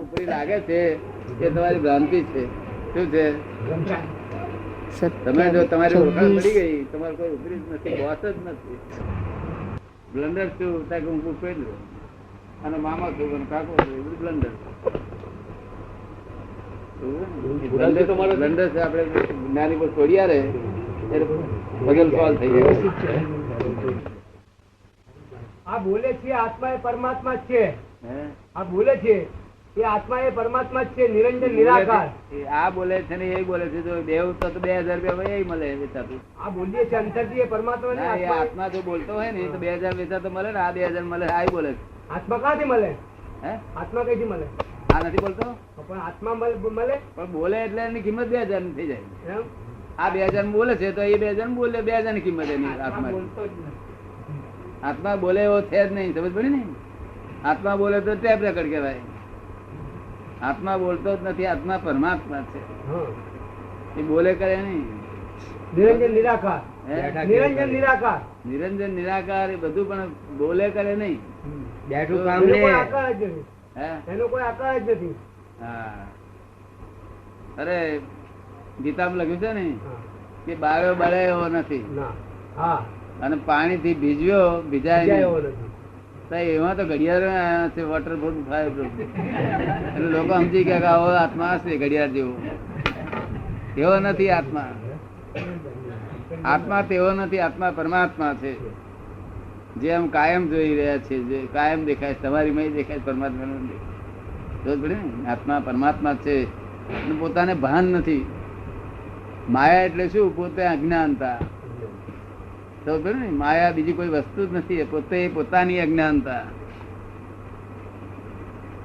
ઉપરી લાગે છે એ તમારી ભ્રાંતિ છે. શું છે? તમે જો તમારી ઓળખાણ પડી ગઈ, તમારે કોઈ ઉપરી જ નથી, બોસ જ નથી. બ્લન્ડર શું ત્યાં હું પૂછેલું અને મામા છું કાકો છું, એ બધું બ્લન્ડર. બ્લન્ડર છે આપણે જ્ઞાની પર છોડી રે બદલ સોલ્વ થઈ જાય. આ બોલે છે આત્મા એ પરમાત્મા જ છે. આ બોલે છે એ આત્મા એ પરમાત્મા જ છે, નિરંજન નિરાકાર. આ બોલે છે ને એ બોલે છે, જો દેવ તો 2000 રૂપિયા એ મળે વેચાતું. આ બોલીએ છે અંતરથી એ પરમાત્મા ને આત્મા જો બોલતો હોય ને તો 2000 વેચાતો મળે ને, આ 2000 મળે. આ બોલે છે આત્મા ક્યાંથી મળે? હે આત્મા કઈથી મળે? આ નથી બોલતો પણ આત્મા મળે પણ બોલે એટલે એની કિંમત 2000 ની થઈ જાય. એમ આ 2000 બોલે છે તો એ 2000 બોલે, 2000 ની કિંમત એની આત્મા. આત્મા બોલે એવો છે જ નહીં. સમજ પડી ને? આત્મા બોલે તો ટેપ રેકર્ડ કહેવાય. આત્મા બોલતો જ નથી. આત્મા પરમાત્મા છે, એ બોલે કરે નહીં. નિરંજન નિરાકાર. નિરંજન નિરાકાર. નિરંજન નિરાકાર એ બધું પણ બોલે કરે નહીં. બેઠું કામ ને કોઈ આકાર જ નથી. એનો કોઈ આકાર જ નથી. હા, અરે ગીતામાં લખ્યું છે ને કે બાળ્યો બળે એવો નથી અને પાણી થી ભીજવ્યો ભીજાય એવો નથી. એમાં તો ઘડિયાળ છે, વોટરપ્રૂફ ફાયરપ્રૂફ. એટલે લોકો સમજી ગયા આવો આત્મા હશે ઘડિયાળ જેવો. એવો નથી આત્મા. આત્મા તેવો નથી. આત્મા પરમાત્મા છે, જે આમ કાયમ જોઈ રહ્યા છે, જે કાયમ દેખાય. તમારી મય દેખાય, પરમાત્મા નું દેખાય. આત્મા પરમાત્મા છે, પોતાને ભાન નથી. માયા એટલે શું? પોતે અજ્ઞાનતા. ને માયા બીજી કોઈ વસ્તુ જ નથી, પોતે પોતાની અજ્ઞાનતા.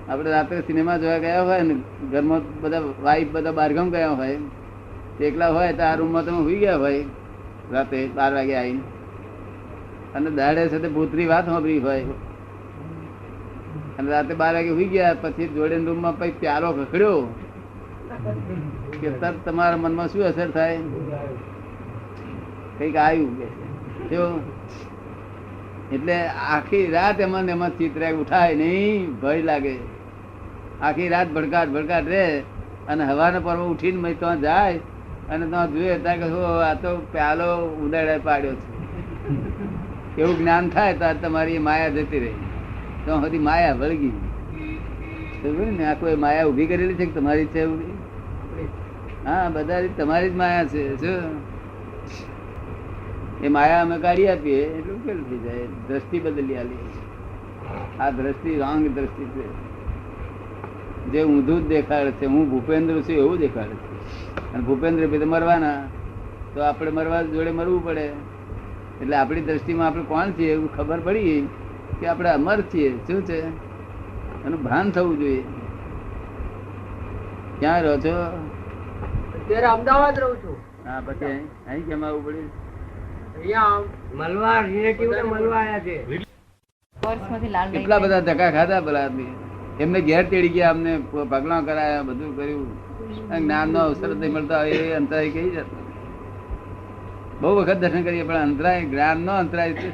આપડે રાત્રે સિનેમા જોવા ગયા હોય ને, ઘરમાં બધા વાઈફ બધા બહારગામ ગયા હોય, એકલા હોય તો આ રૂમમાં તમે સુઈ ગયા હોય રાતે 12 વાગે આવીને, અને દાડે સાથે ભૂતરી વાત સાંભળી હોય અને રાતે 12 વાગે સુઈ ગયા, પછી જોડે રૂમમાં પછી પ્યારો ખખડ્યો કે તરત તમારા મનમાં શું અસર થાય? કઈક આવ્યું કે એટલે આખી રાત એમાં એમાં ચિત્ર ઉઠાય નહીં, ભય લાગે. આખી રાત ભડકાટ ભડકાટ રે અને હવાના પર્વ ઉઠીને ત્યાં જાય અને ત્યાં જોઈએ ત્યાં કે આ તો પ્યાલો ઉદાડે પાડ્યો છે. એવું જ્ઞાન થાય તો તમારી માયા જતી રહી. તો સુધી માયા વળગી ને. આ કોઈ માયા ઉભી કરેલી છે કે તમારી છે? હા, બધા તમારી જ માયા છે. શું એ માયા અમે કાઢી આપીએ એટલે ઉકેલ થઈ જાય. દ્રષ્ટિ બદલી આલી. આ દ્રષ્ટિ રોંગ દ્રષ્ટિ છે, જે ઊંધું જ દેખાડે છે. હું ભૂપેન્દ્ર છું એવું દેખાડે છે. અને ભૂપેન્દ્ર ભાઈ તો મરવાના, તો આપણે મરવા જોડે મરવું પડે. એટલે આપણી દ્રષ્ટિમાં આપણે કોણ છીએ એવું ખબર પડી કે આપણે અમર છીએ. શું છે એનું ભાન થવું જોઈએ. ક્યાં રહો છો? અત્યારે અમદાવાદ રહું છું. હા, પછી અહીં કેમ આવવું પડ્યું? કેટલા બધા ધક્કા ખાધા પેલા આદમી. એમને ઘેર તેડી ગયા, અમને પગલા કરાયા, બધું કર્યું. જ્ઞાન નો અવસર નહીં મળતા એ અંતરાય કઈ જતા. બહુ વખત દર્શન કરીએ પણ અંતરાય જ્ઞાન નો અંતરાય છે.